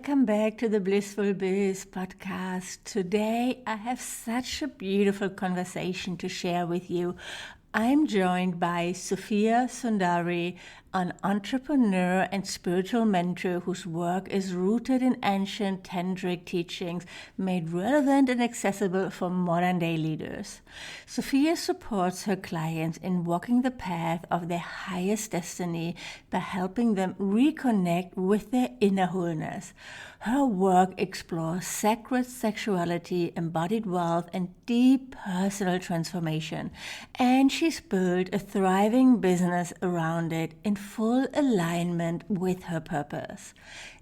welcome back to the Blissful Biz podcast. Today, I have such a beautiful conversation to share with you. I'm joined by Sofia Sundari, an entrepreneur and spiritual mentor whose work is rooted in ancient Tantric teachings made relevant and accessible for modern day leaders. Sofia supports her clients in walking the path of their highest destiny by helping them reconnect with their inner wholeness. Her work explores sacred sexuality, embodied wealth, and deep personal transformation. And she's built a thriving business around it in full alignment with her purpose.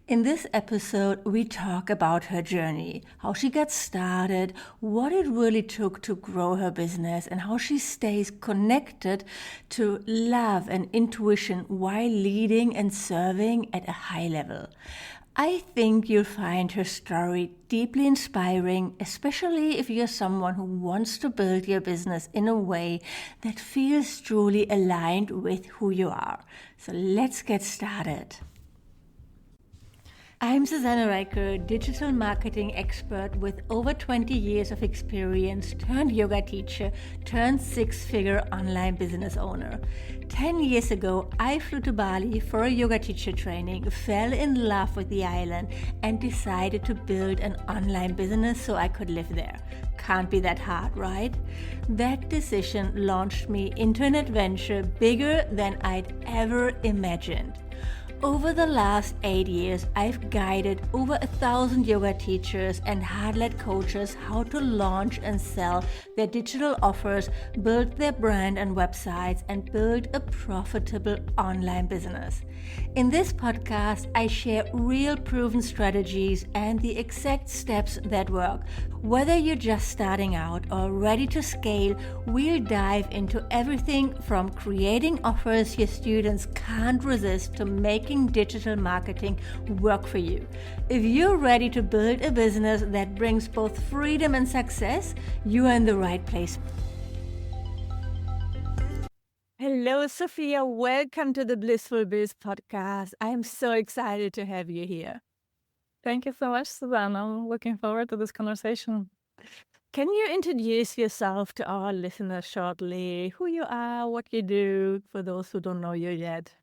In this episode, we talk about her journey, how she got started, what it really took to grow her business, and how she stays connected to love and intuition while leading and serving at a high level. I think you'll find her story deeply inspiring, especially if you're someone who wants to build your business in a way that feels truly aligned with who you are. So let's get started. I'm Susanne Reicher, digital marketing expert with over 20 years of experience, turned yoga teacher, turned six-figure online business owner. 10 years ago, I flew to Bali for a yoga teacher training, fell in love with the island, and decided to build an online business so I could live there. Can't be that hard, right? That decision launched me into an adventure bigger than I'd ever imagined. Over the last 8 years, I've guided over 1,000 yoga teachers and heart-led coaches how to launch and sell their digital offers, build their brand and websites, and build a profitable online business. In this podcast, I share real proven strategies and the exact steps that work. Whether you're just starting out or ready to scale, we'll dive into everything from creating offers your students can't resist to making digital marketing work for you. If you're ready to build a business that brings both freedom and success, you are in the right place. Hello, Sofia. Welcome to the Blissful Biz podcast. I am so excited to have you here. Thank you so much, Susanne. I'm looking forward to this conversation. Can you introduce yourself to our listeners shortly? Who you are, what you do, for those who don't know you yet?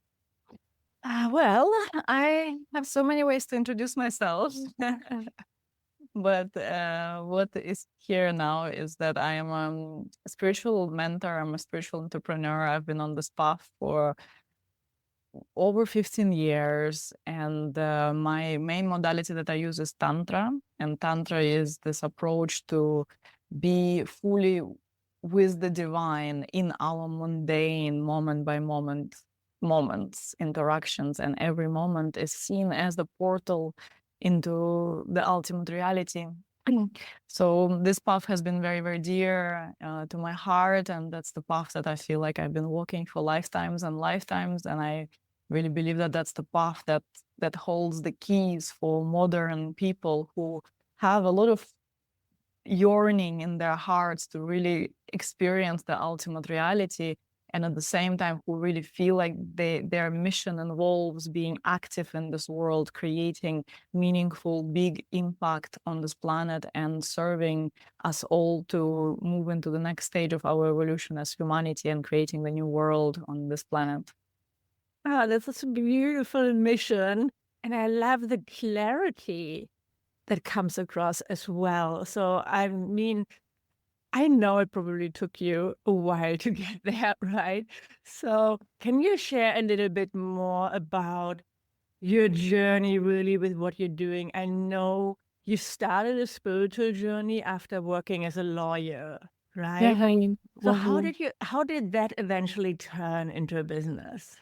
Well, I have so many ways to introduce myself. But what is here now is that I am a spiritual mentor. I'm a spiritual entrepreneur. I've been on this path for over 15 years. And my main modality that I use is Tantra. And Tantra is this approach to be fully with the divine in our mundane moment by moment moments, interactions, and every moment is seen as the portal into the ultimate reality. So this path has been very, very dear to my heart, and that's the path that I feel like I've been walking for lifetimes and lifetimes, and I really believe that that's the path that holds the keys for modern people who have a lot of yearning in their hearts to really experience the ultimate reality, and at the same time who really feel like their mission involves being active in this world, creating meaningful, big impact on this planet and serving us all to move into the next stage of our evolution as humanity and creating the new world on this planet. That's such a beautiful mission. And I love the clarity that comes across as well. So, I mean, I know it probably took you a while to get there, right? So, can you share a little bit more about your journey really with what you're doing? I know you started a spiritual journey after working as a lawyer, right? So how did that eventually turn into a business?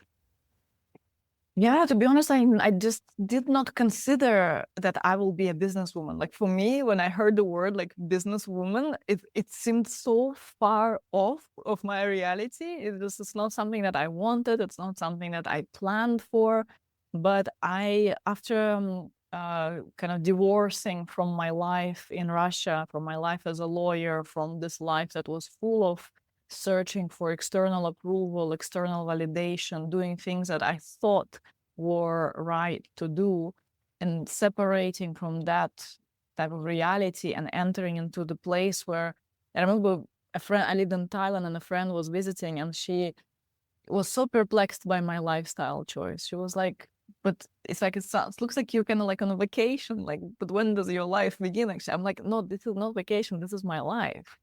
Yeah, to be honest, I just did not consider that I will be a businesswoman. Like for me, when I heard the word like businesswoman, it seemed so far off of my reality. It's not something that I wanted. It's not something that I planned for. But after kind of divorcing from my life in Russia, from my life as a lawyer, from this life that was full of searching for external approval, external validation, doing things that I thought were right to do. and separating from that type of reality and entering into the place where I remember I lived in Thailand, and a friend was visiting, and she was so perplexed by my lifestyle choice. She was like, but it's like, it looks like you're kind of like on a vacation, like, but when does your life begin? Actually, I'm like, no, this is not vacation, this is my life.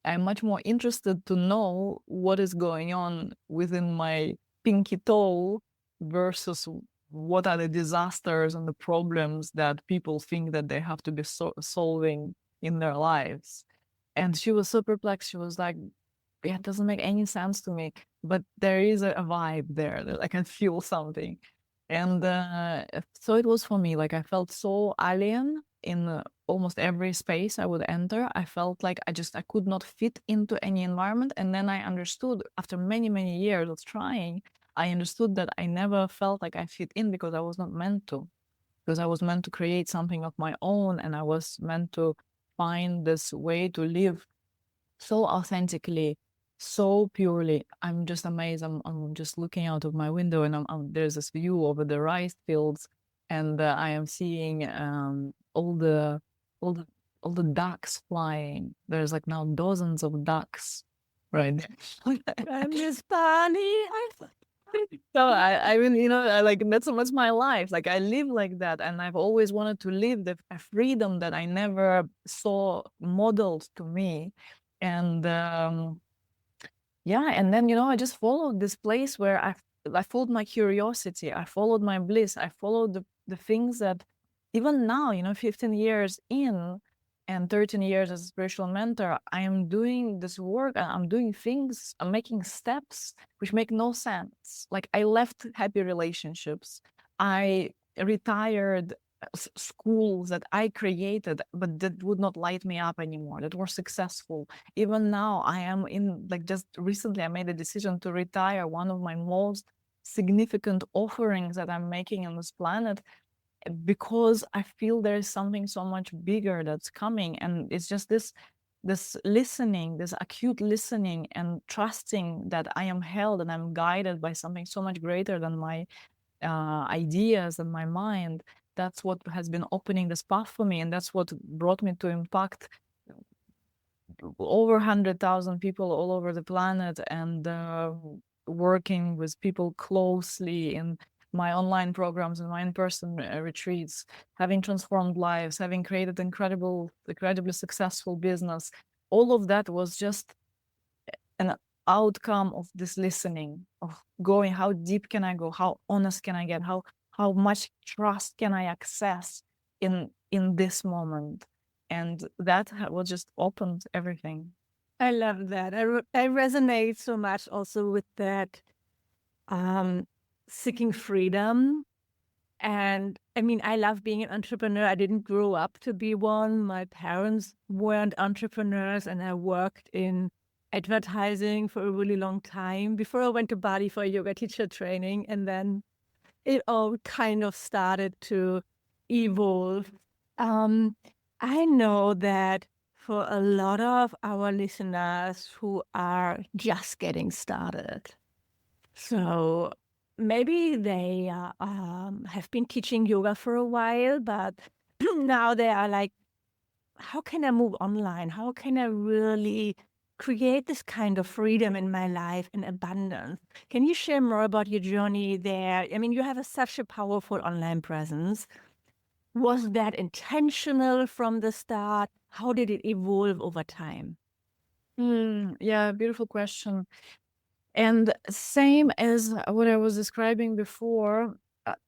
I'm much more interested to know what is going on within my pinky toe versus what are the disasters and the problems that people think that they have to be solving in their lives. And she was so perplexed. She was like, yeah, it doesn't make any sense to me, but there is a vibe there that I can feel something. And so it was for me. Like, I felt so alien in almost every space I would enter. I felt like I could not fit into any environment. And then I understood, after many, many years of trying, I understood that I never felt like I fit in because I was not meant to. Because I was meant to create something of my own, and I was meant to find this way to live so authentically, so purely. I'm just amazed. I'm just looking out of my window, and there's this view over the rice fields, and I am seeing all the all the all the ducks flying. There's like now dozens of ducks right there. I miss Bali. So I really, I like, that's my life. Like, I live like that, and I've always wanted to live a freedom that I never saw modeled to me. And yeah, and then I just followed this place where I followed my curiosity, I followed my bliss, I followed the things that even now, 15 years in and 13 years as a spiritual mentor, I am doing this work, and I'm doing things, I'm making steps which make no sense. Like, I left happy relationships, I retired schools that I created, but that would not light me up anymore, that were successful. Even now, I am in, like, just recently I made a decision to retire one of my most significant offerings that I'm making on this planet, because I feel there is something so much bigger that's coming. And it's just this listening, this acute listening, and trusting that I am held and I'm guided by something so much greater than my ideas and my mind. That's what has been opening this path for me, and that's what brought me to impact over 100,000 people all over the planet, and working with people closely in my online programs and my in-person retreats, having transformed lives, having created incredibly successful business. All of that was just an outcome of this listening, of going, how deep can I go, how honest can I get, how much trust can I access in this moment. And that was just opened everything. I love that. I resonate so much also with that seeking freedom. And I mean, I love being an entrepreneur. I didn't grow up to be one. My parents weren't entrepreneurs, and I worked in advertising for a really long time before I went to Bali for yoga teacher training. And then it all kind of started to evolve. I know that for a lot of our listeners who are just getting started, so maybe they have been teaching yoga for a while, but now they are like, how can I move online? How can I really create this kind of freedom in my life and abundance? Can you share more about your journey there? I mean, you have such a powerful online presence. Was that intentional from the start? How did it evolve over time? Yeah, beautiful question. And same as what I was describing before,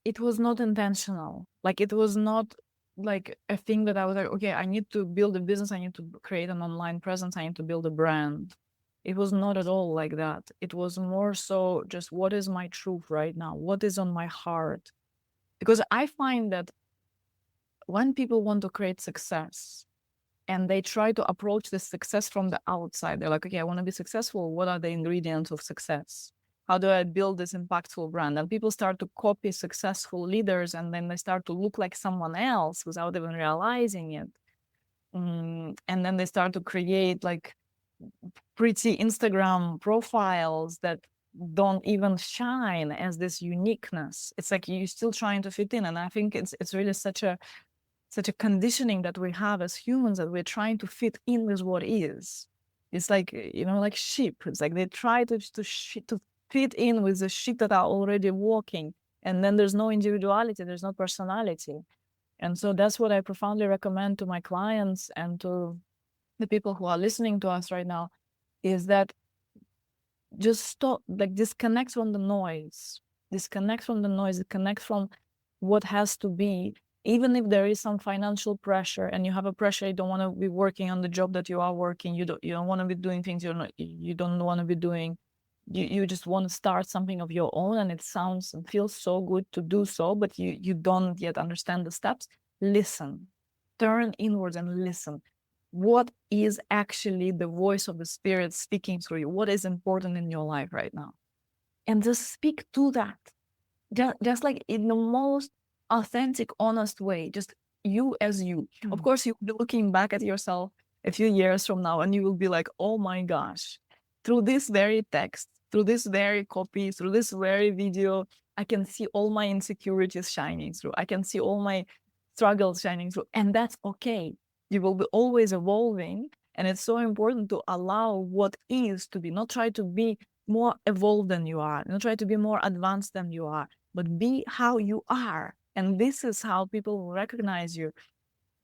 it was not intentional. Like, it was not like a thing that I was like, okay, I need to build a business, I need to create an online presence, I need to build a brand. It was not at all like that. It was more so just, what is my truth right now? What is on my heart? Because I find that when people want to create success and they try to approach this success from the outside, they're like, okay, I want to be successful. What are the ingredients of success? How do I build this impactful brand? And people start to copy successful leaders, and then they start to look like someone else without even realizing it. And then they start to create like pretty Instagram profiles that don't even shine as this uniqueness. It's like you're still trying to fit in. And I think it's really such a conditioning that we have as humans, that we're trying to fit in with what is. It's like, like sheep. It's like they try to fit in with the sheep that are already walking. And then there's no individuality, there's no personality. And so that's what I profoundly recommend to my clients and to the people who are listening to us right now, is that just stop, like disconnect from the noise, disconnect from what has to be. Even if there is some financial pressure and you have a pressure, you don't want to be working on the job that you are working, you don't want to be doing things you don't want to be doing. You just want to start something of your own, and it sounds and feels so good to do so, but you don't yet understand the steps. Listen, turn inwards and listen. What is actually the voice of the spirit speaking through you? What is important in your life right now? And just speak to that. Just like in the most authentic, honest way, just you as you. Of course, you'll be looking back at yourself a few years from now and you will be like, oh my gosh, through this very text, through this very copy, through this very video, I can see all my insecurities shining through. I can see all my struggles shining through. And that's okay. You will be always evolving. And it's so important to allow what is to be, not try to be more evolved than you are, not try to be more advanced than you are, but be how you are. And this is how people will recognize you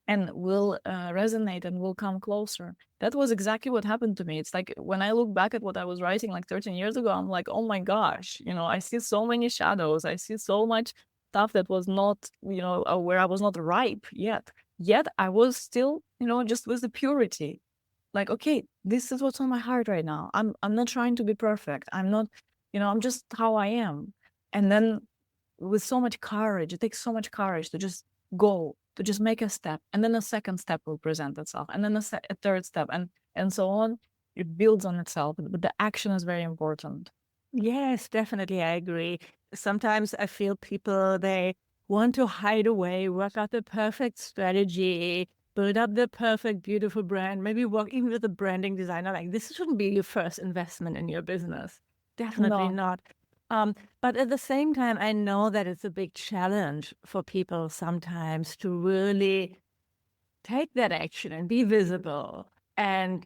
and will resonate and will come closer. That was exactly what happened to me. It's like when I look back at what I was writing like 13 years ago, I'm like, oh my gosh, I see so many shadows. I see so much stuff that was not, where I was not ripe yet. Yet I was still, just with the purity. Like, okay, this is what's on my heart right now. I'm not trying to be perfect. I'm not, I'm just how I am. And then with so much courage, it takes so much courage to just go, to just make a step, and then a second step will present itself, and then a third step, and so on. It builds on itself, but the action is very important. Yes, definitely. I agree. Sometimes I feel people, they want to hide away, work out the perfect strategy, build up the perfect, beautiful brand, maybe working with a branding designer. Like, this shouldn't be your first investment in your business. Definitely No. not. But at the same time, I know that it's a big challenge for people sometimes to really take that action and be visible and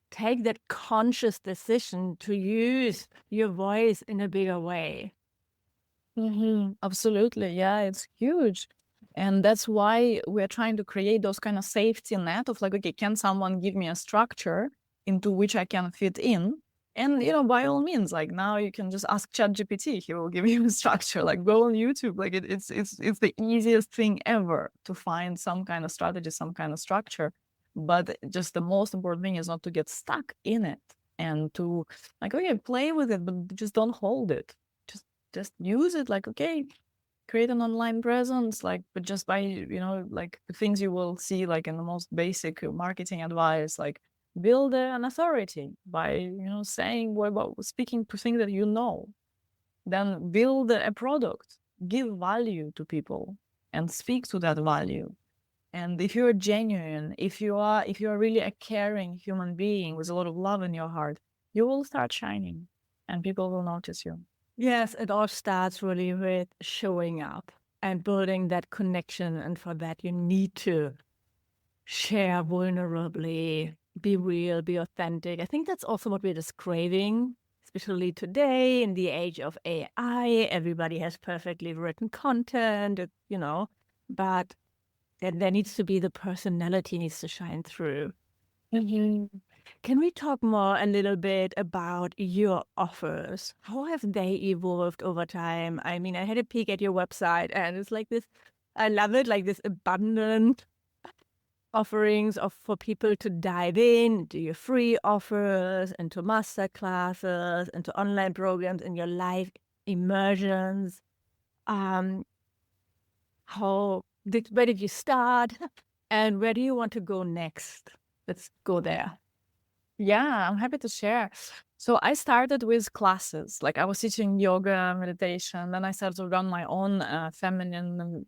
take that conscious decision to use your voice in a bigger way. Absolutely. Yeah, it's huge. And that's why we're trying to create those kind of safety net of like, okay, can someone give me a structure into which I can fit in? And, by all means, like now you can just ask ChatGPT, he will give you a structure, like go on YouTube. Like it's the easiest thing ever to find some kind of strategy, some kind of structure. But just the most important thing is not to get stuck in it and to like, okay, play with it, but just don't hold it. Just use it, like, okay, create an online presence, like, but just by, like the things you will see, like in the most basic marketing advice, like build an authority by, saying what about speaking to things that then build a product, give value to people and speak to that value. And if you're genuine, if you are really a caring human being with a lot of love in your heart, you will start shining and people will notice you. Yes, it all starts really with showing up and building that connection. And for that, you need to share vulnerably, be real, be authentic. I think that's also what we're just craving, especially today in the age of AI. Everybody has perfectly written content, but then there needs to be the personality needs to shine through. Can we talk more a little bit about your offers? How have they evolved over time? I mean, I had a peek at your website and it's like this, I love it, like this abundant offerings for people to dive into your free offers, into master classes, into online programs, in your live immersions. Where did you start and where do you want to go next? Let's go there. Yeah, I'm happy to share. So I started with classes, like I was teaching yoga, meditation, then I started to run my own feminine,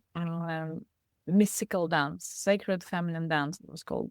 mystical dance, sacred feminine dance, it was called.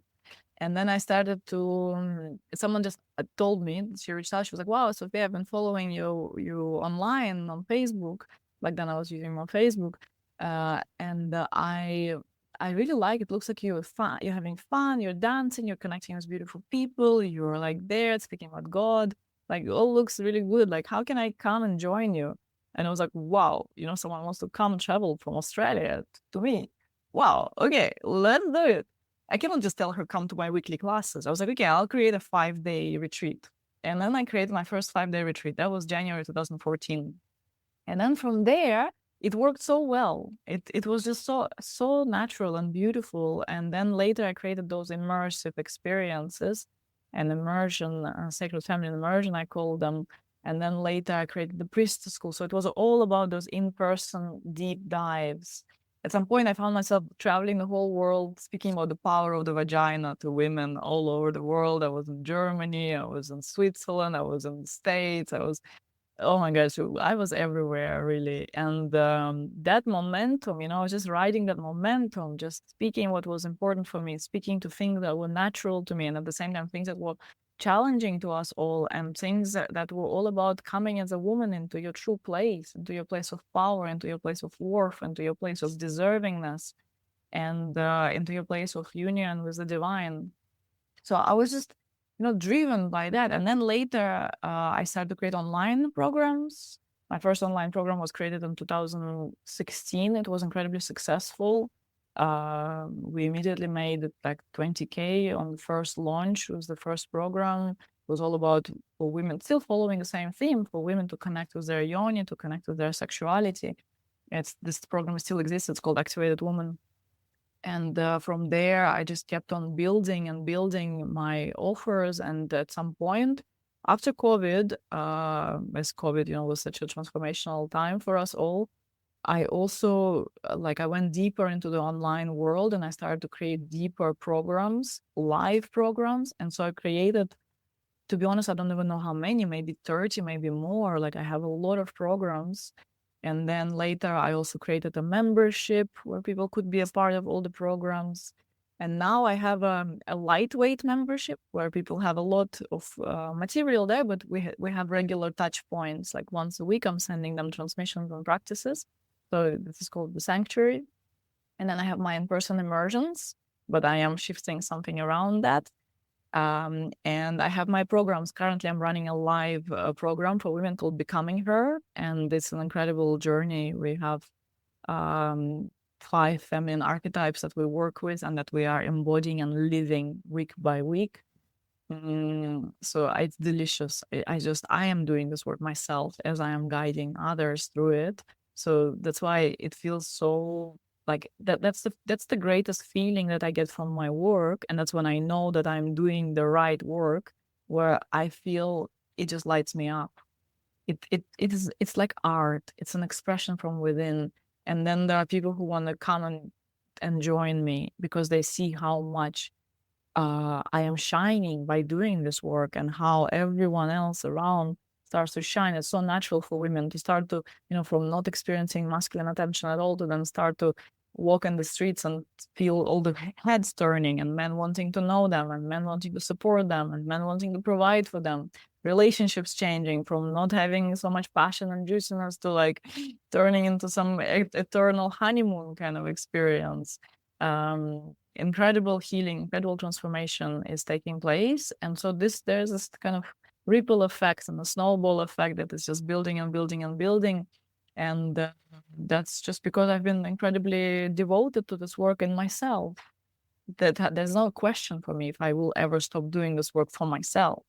And then I started to, someone just told me, she reached out, she was like, wow, Sophia, I've been following you online on Facebook. Back then I was using more Facebook. And I really like it. Looks like you're fun. You're having fun. You're dancing. You're connecting with beautiful people. You're like there speaking about God. Like it all looks really good. Like how can I come and join you? And I was like, wow, someone wants to come travel from Australia to me. Wow, okay, let's do it. I cannot just tell her come to my weekly classes. I was like, okay, I'll create a 5-day retreat. And then I created my first 5-day retreat. That was January 2014. And then from there, it worked so well. It was just so natural and beautiful. And then later I created those immersive experiences and immersion, sacred feminine immersion, I call them. And then later I created the priestess school. So it was all about those in-person deep dives. At some point, I found myself traveling the whole world, speaking about the power of the vagina to women all over the world. I was in Germany, I was in Switzerland, I was in the States, oh my gosh, I was everywhere really. And that momentum, I was just riding that momentum, just speaking what was important for me, speaking to things that were natural to me, and at the same time, things that were challenging to us all, and things that were all about coming as a woman into your true place, into your place of power, into your place of worth, into your place of deservingness, and into your place of union with the divine. So I was just driven by that. And then later, I started to create online programs. My first online program was created in 2016. It was incredibly successful. We immediately made like 20K on the first launch. It was the first program. It was all about for women, still following the same theme, for women to connect with their yoni, to connect with their sexuality. This program still exists. It's called Activated Woman. And from there, I just kept on building and building my offers. And at some point, after COVID, as COVID, was such a transformational time for us all, I also, I went deeper into the online world and I started to create deeper programs, live programs. And so I created, to be honest, I don't even know how many, maybe 30, maybe more. Like I have a lot of programs. And then later, I also created a membership where people could be a part of all the programs. And now I have a lightweight membership where people have a lot of material there, but we have regular touch points. Like once a week, I'm sending them transmissions and practices. So this is called the Sanctuary. And then I have my in-person immersions, but I am shifting something around that. And I have my programs. Currently, I'm running a live program for women called Becoming Her. And it's an incredible journey. We have 5 feminine archetypes that we work with and that we are embodying and living week by week. So it's delicious. I am doing this work myself as I am guiding others through it. So that's why it feels so like that's the greatest feeling that I get from my work. And that's when I know that I'm doing the right work, where I feel it just lights me up. It's like art. It's an expression from within. And then there are people who want to come and join me because they see how much I am shining by doing this work, and how everyone else around starts to shine. It's so natural for women to start to, from not experiencing masculine attention at all, to then start to walk in the streets and feel all the heads turning, and men wanting to know them, and men wanting to support them, and men wanting to provide for them. Relationships changing from not having so much passion and juiciness to like turning into some eternal honeymoon kind of experience. Incredible healing, incredible transformation is taking place. And so there's this kind of ripple effect and a snowball effect that is just building and building and building. And that's just because I've been incredibly devoted to this work in myself. That there's no question for me if I will ever stop doing this work for myself.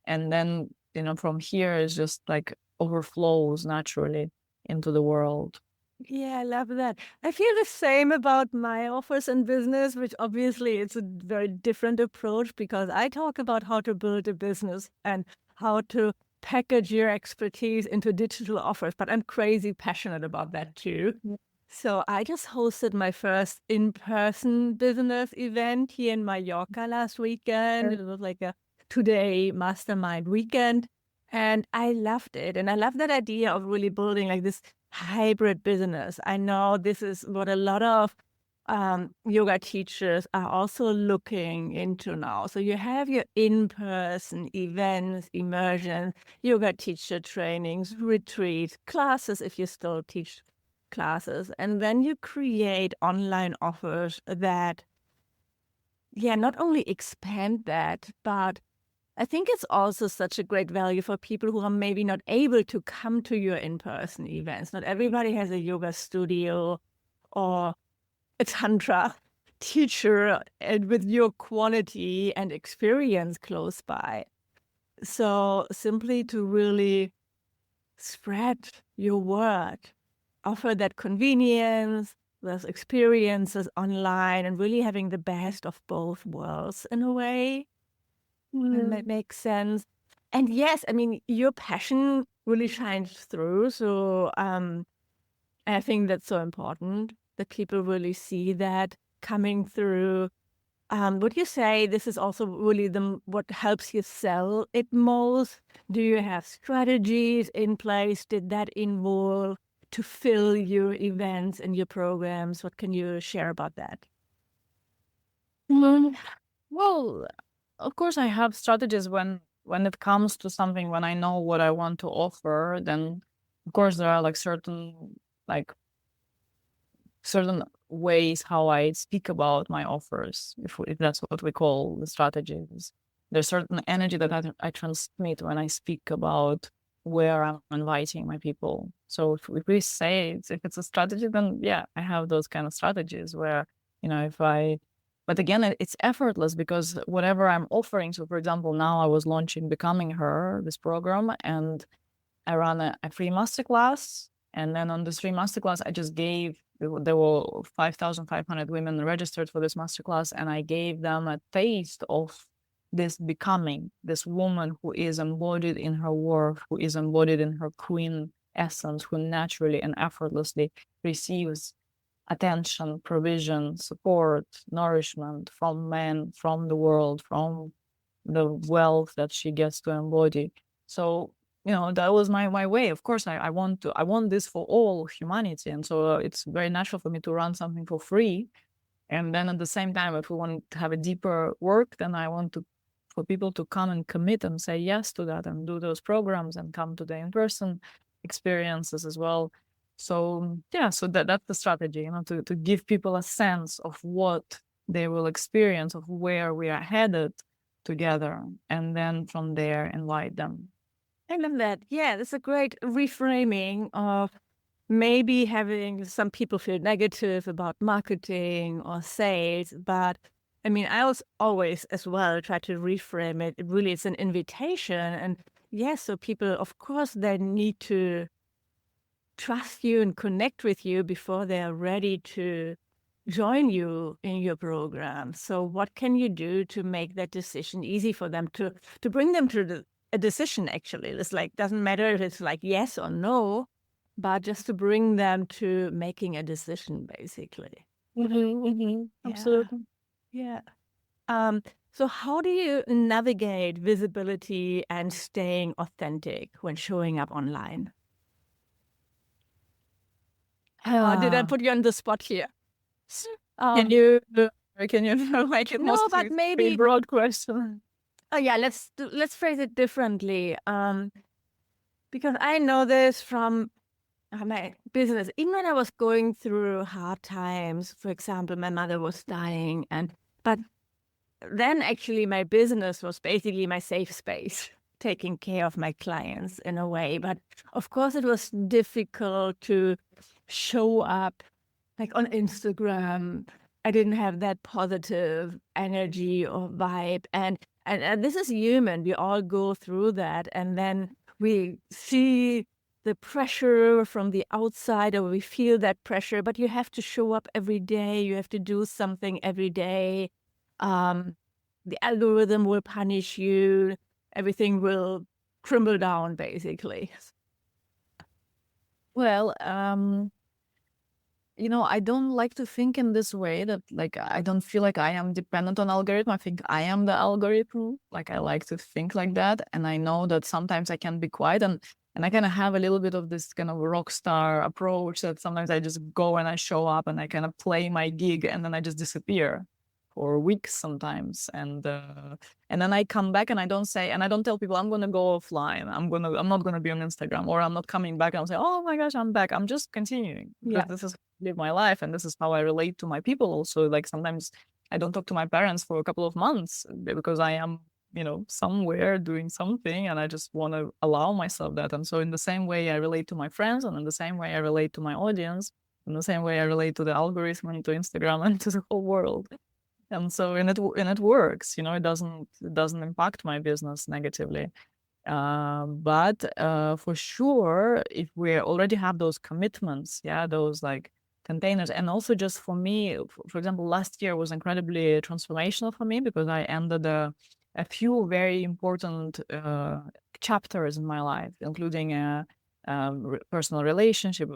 And then, from here is just like overflows naturally into the world. Yeah, I love that. I feel the same about my offers in business, which obviously it's a very different approach because I talk about how to build a business and how to package your expertise into digital offers, but I'm crazy passionate about that too. So I just hosted my first in-person business event here in Mallorca last weekend. It was like a 2-day mastermind weekend. And I loved it. And I love that idea of really building like this hybrid business. I know this is what a lot of yoga teachers are also looking into now. So you have your in-person events, immersion, yoga teacher trainings, retreats, classes if you still teach classes. And then you create online offers that, not only expand that, but I think it's also such a great value for people who are maybe not able to come to your in-person events. Not everybody has a yoga studio or a tantra teacher and with your quality and experience close by. So simply to really spread your word, offer that convenience, those experiences online, and really having the best of both worlds in a way. That makes sense. And yes, I mean, your passion really shines through. So I think that's so important that people really see that coming through. Would you say this is also really what helps you sell it most? Do you have strategies in place? Did that involve to fill your events and your programs? What can you share about that? Well, of course, I have strategies when it comes to something. When I know what I want to offer, then of course there are certain ways how I speak about my offers, if that's what we call the strategies. There's certain energy that I transmit when I speak about where I'm inviting my people. So if we say if it's a strategy, then yeah, I have those kind of strategies where, but again, it's effortless because whatever I'm offering. So for example, now I was launching Becoming Her, this program, and I ran a free masterclass. And then on this free masterclass, I just there were 5,500 women registered for this masterclass, and I gave them a taste of this becoming, this woman who is embodied in her work, who is embodied in her queen essence, who naturally and effortlessly receives attention, provision, support, nourishment from men, from the world, from the wealth that she gets to embody. So that was my way. Of course, I want this for all humanity, and so it's very natural for me to run something for free. And then at the same time, if we want to have a deeper work, then I want for people to come and commit and say yes to that and do those programs and come to the in-person experiences as well. So yeah, so that's the strategy, to give people a sense of what they will experience, of where we are headed together, and then from there invite them. I love that. Yeah, that's a great reframing of maybe having some people feel negative about marketing or sales, but I mean, I always as well try to reframe it. It really is an invitation. And yes, so people, of course, they need to trust you and connect with you before they're ready to join you in your program. So what can you do to make that decision easy for them, to bring them to a decision? Actually, it's like, doesn't matter if it's like yes or no, but just to bring them to making a decision, basically. Absolutely. Yeah. So how do you navigate visibility and staying authentic when showing up online? Did I put you on the spot here? Can you make it No, more but maybe broad question? Oh yeah, let's phrase it differently. Because I know this from my business. Even when I was going through hard times, for example, my mother was dying, but then actually my business was basically my safe space, taking care of my clients in a way. But of course, it was difficult to show up like on Instagram. I didn't have that positive energy or vibe. And this is human. We all go through that. And then we see the pressure from the outside, or we feel that pressure, but you have to show up every day. You have to do something every day. The algorithm will punish you. Everything will crumble down, basically. Well, I don't like to think in this way, that like I don't feel like I am dependent on algorithm. I think I am the algorithm. Like I like to think like that, and I know that sometimes I can be quiet. And And I kind of have a little bit of this kind of rock star approach that sometimes I just go and I show up and I kind of play my gig and then I just disappear for weeks sometimes. And then I come back and I don't tell people I'm going to go offline. I'm not going to be on Instagram, or I'm not coming back. And I'll say, oh my gosh, I'm back. I'm just continuing because this is how I live my life. And this is how I relate to my people also. Like sometimes I don't talk to my parents for a couple of months because I am, somewhere doing something, and I just want to allow myself that. And so in the same way I relate to my friends, and in the same way I relate to my audience, in the same way I relate to the algorithm and to Instagram and to the whole world. And so and it works, it doesn't impact my business negatively. But for sure, if we already have those commitments, those like containers, and also just for me, for example, last year was incredibly transformational for me because I ended a few very important chapters in my life, including a personal relationship,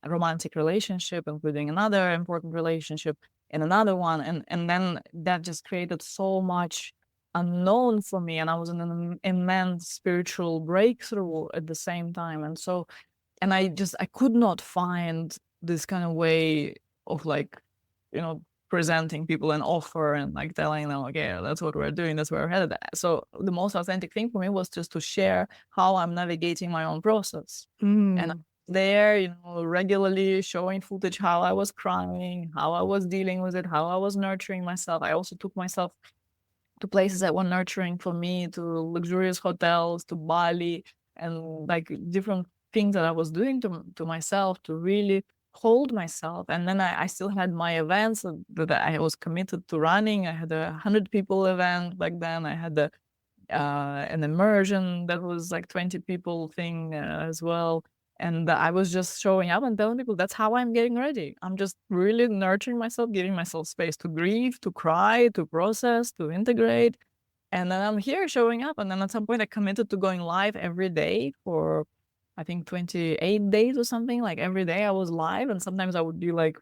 a romantic relationship, including another important relationship and another one. And then that just created so much unknown for me. And I was in an immense spiritual breakthrough at the same time. And so, and I could not find this kind of way of like, presenting people an offer and like telling them, okay, that's what we're doing, that's where we're headed. So the most authentic thing for me was just to share how I'm navigating my own process. And there, regularly showing footage how I was crying, how I was dealing with it, how I was nurturing myself. I also took myself to places that were nurturing for me, to luxurious hotels, to Bali, and like different things that I was doing to myself to really hold myself. And then I still had my events that I was committed to running. I had 100 people event back then. I had an immersion that was like 20 people thing as well. And I was just showing up and telling people that's how I'm getting ready. I'm just really nurturing myself, giving myself space to grieve, to cry, to process, to integrate. And then I'm here showing up. And then at some point I committed to going live every day for, I think, 28 days or something. Like every day I was live. And sometimes I would be like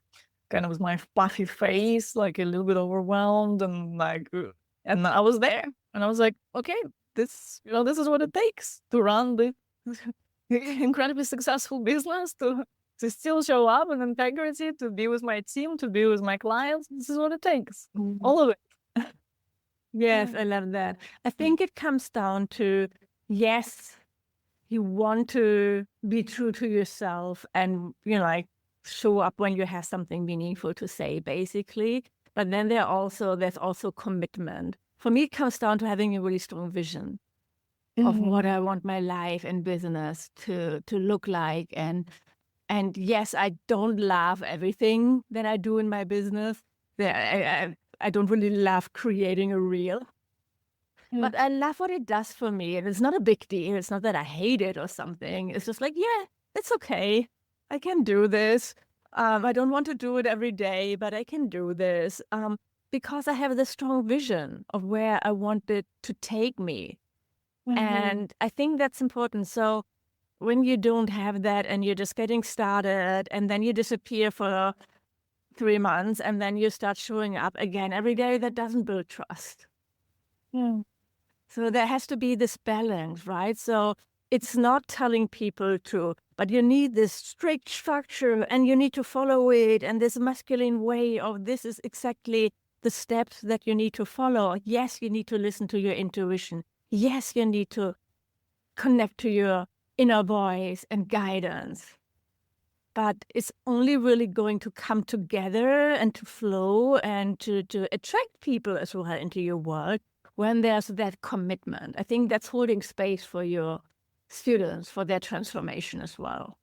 kind of with my puffy face, like a little bit overwhelmed, and like, and I was there. And I was like, okay, this is what it takes to run the incredibly successful business, to still show up in integrity, to be with my team, to be with my clients. This is what it takes. All of it. Yes, I love that. I think it comes down to, yes, you want to be true to yourself and, like show up when you have something meaningful to say, basically. But then there's also commitment. For me, it comes down to having a really strong vision of what I want my life and business to look like. And yes, I don't love everything that I do in my business. I don't really love creating a reel. But I love what it does for me. And it's not a big deal. It's not that I hate it or something. It's just like, yeah, it's okay. I can do this. I don't want to do it every day, but I can do this because I have this strong vision of where I want it to take me. And I think that's important. So when you don't have that and you're just getting started and then you disappear for 3 months and then you start showing up again every day, that doesn't build trust. So there has to be this balance, right? So it's not telling people but you need this strict structure and you need to follow it. And this masculine way of this is exactly the steps that you need to follow. Yes, you need to listen to your intuition. Yes, you need to connect to your inner voice and guidance. But it's only really going to come together and to flow and to attract people as well into your world when there's that commitment. I think that's holding space for your students for their transformation as well.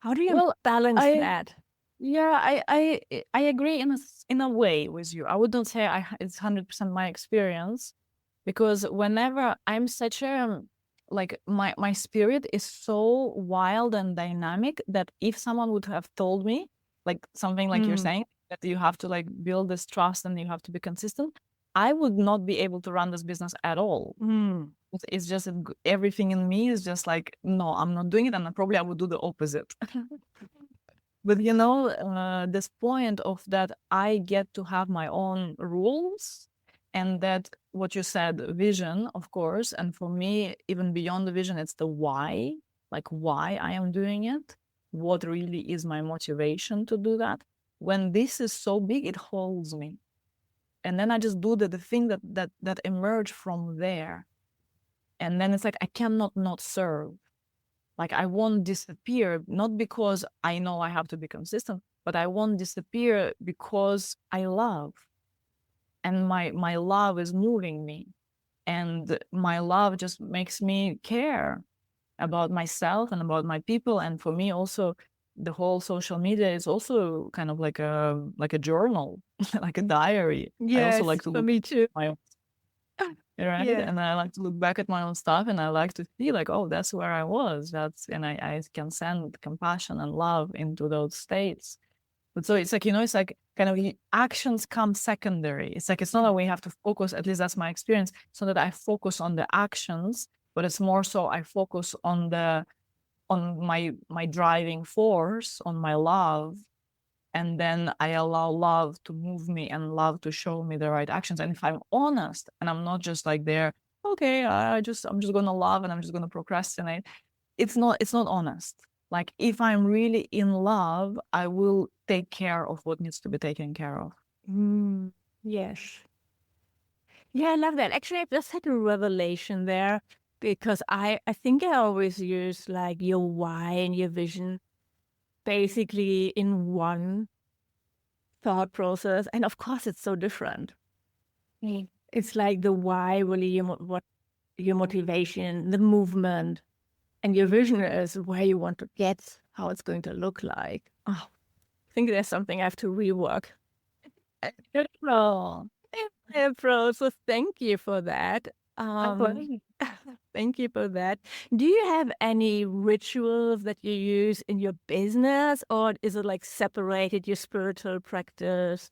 How do you balance that? Yeah, I agree in a way with you. I wouldn't say it's 100% my experience, because whenever I'm such a like my spirit is so wild and dynamic that if someone would have told me like something like you're saying, that you have to like build this trust and you have to be consistent, I would not be able to run this business at all. It's just everything in me is just like, no, I'm not doing it, and probably I would do the opposite. But this point of that I get to have my own rules, and that what you said, vision, of course. And for me, even beyond the vision, it's the why, like why I am doing it. What really is my motivation to do that? When this is so big, it holds me. And then I just do the thing that emerged from there. And then it's like, I cannot not serve. Like I won't disappear, not because I know I have to be consistent, but I won't disappear because I love. And my love is moving me. And my love just makes me care about myself and about my people. And for me also, the whole social media is also kind of like a journal, like a diary. I also Yes, like to for look me too. at my own, right? Yeah. And I like to look back at my own stuff, and I like to see like, oh, that's where I was. And I can send compassion and love into those states. But so it's like, it's like kind of actions come secondary. It's like, it's not that we have to focus, at least that's my experience. It's not that I focus on the actions, but it's more so I focus on my driving force, on my love. And then I allow love to move me and love to show me the right actions. And if I'm honest and I'm not just like there, okay, I'm just gonna love and I'm just gonna procrastinate. It's not honest. Like if I'm really in love, I will take care of what needs to be taken care of. Yes. Yeah, I love that. Actually, I've just had a revelation there because I think I always use like your why and your vision basically in one thought process. And of course, it's so different. It's like the why, really, what your motivation, the movement, and your vision is where you want to get, how it's going to look like. Oh, I think there's something I have to rework. Beautiful. April, so thank you for that. Thank you for that. Do you have any rituals that you use in your business, or is it like separated your spiritual practice?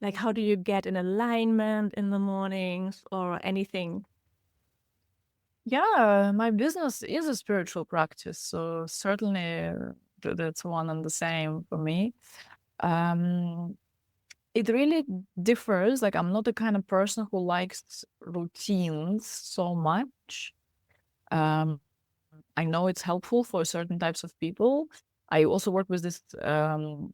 Like, how do you get in alignment in the mornings or anything? Yeah, my business is a spiritual practice, so certainly that's one and the same for me. It really differs. Like I'm not the kind of person who likes routines so much. I know it's helpful for certain types of people. I also work with this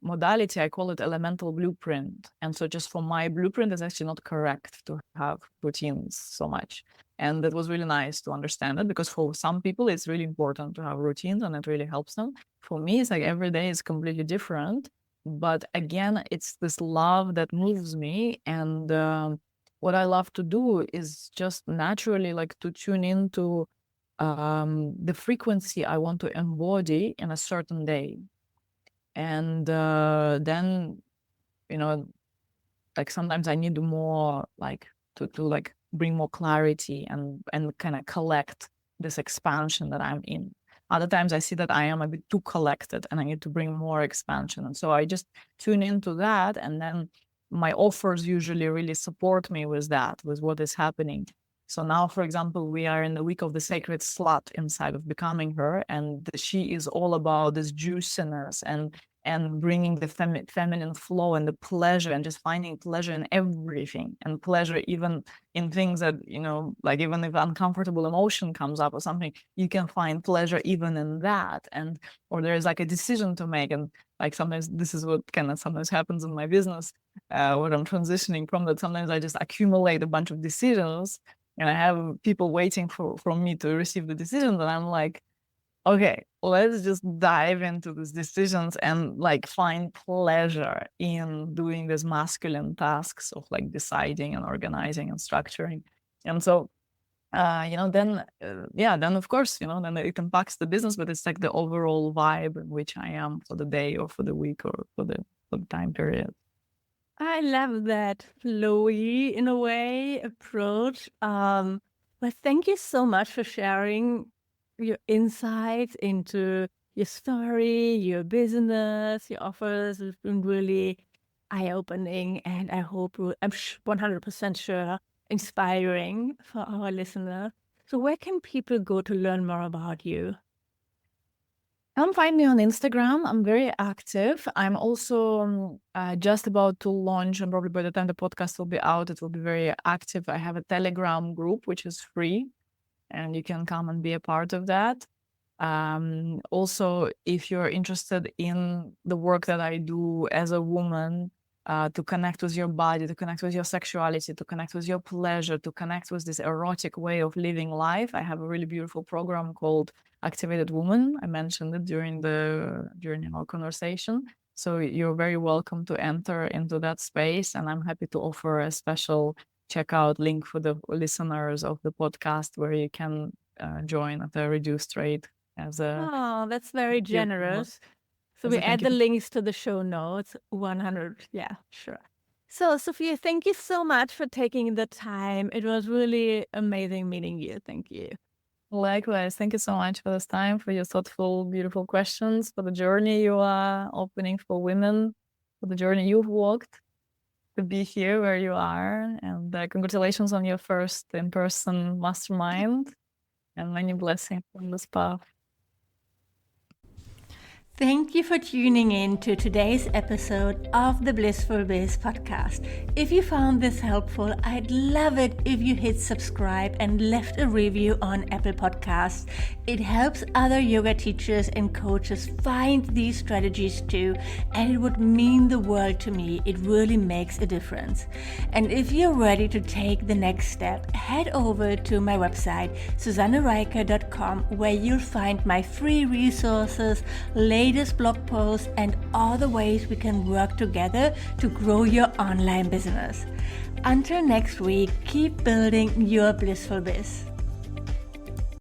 modality. I call it elemental blueprint. And so just for my blueprint, it's actually not correct to have routines so much. And it was really nice to understand it because for some people, it's really important to have routines and it really helps them. For me, it's like every day is completely different. But again, it's this love that moves me. And what I love to do is just naturally like to tune into the frequency I want to embody in a certain day. And then, like sometimes I need more like to like bring more clarity and kind of collect this expansion that I'm in. Other times I see that I am a bit too collected and I need to bring more expansion. And so I just tune into that. And then my offers usually really support me with that, with what is happening. So now, for example, we are in the week of the sacred slut inside of Becoming Her. And she is all about this juiciness and bringing the feminine flow and the pleasure and just finding pleasure in everything and pleasure even in things that, like even if uncomfortable emotion comes up or something, you can find pleasure even in that. Or there's like a decision to make. And like sometimes this is what kind of sometimes happens in my business when I'm transitioning from that. Sometimes I just accumulate a bunch of decisions and I have people waiting from me to receive the decisions. And I'm like, okay, let's just dive into these decisions and like find pleasure in doing these masculine tasks of like deciding and organizing and structuring. And so, then of course, then it impacts the business, but it's like the overall vibe in which I am for the day or for the week or for the time period. I love that flowy, in a way, approach. But thank you so much for sharing your insights into your story, your business, your offers. It's been really eye-opening, and I hope I'm 100% sure inspiring for our listeners. So where can people go to learn more about you? Come find me on Instagram. I'm very active. I'm also just about to launch, and probably by the time the podcast will be out, it will be very active. I have a Telegram group, which is free, and you can come and be a part of that. Also, if you're interested in the work that I do as a woman, to connect with your body, to connect with your sexuality, to connect with your pleasure, to connect with this erotic way of living life, I have a really beautiful program called Activated Woman. I mentioned it during our conversation. So you're very welcome to enter into that space, and I'm happy to offer a special checkout link for the listeners of the podcast where you can join at a reduced rate as a. Oh, that's very generous. So we add the links to the show notes. 100. Yeah, sure. So, Sofia, thank you so much for taking the time. It was really amazing meeting you. Thank you. Likewise. Thank you so much for this time, for your thoughtful, beautiful questions, for the journey you are opening for women, for the journey you've walked to be here where you are. And congratulations on your first in-person mastermind, and many blessings on this path. Thank you for tuning in to today's episode of the Blissful Biz podcast. If you found this helpful, I'd love it if you hit subscribe and left a review on Apple Podcasts. It helps other yoga teachers and coaches find these strategies too, and it would mean the world to me. It really makes a difference. And if you're ready to take the next step, head over to my website, susannereiker.com, where you'll find my free resources, latest blog posts, and all the ways we can work together to grow your online business. Until next week, keep building your blissful biz.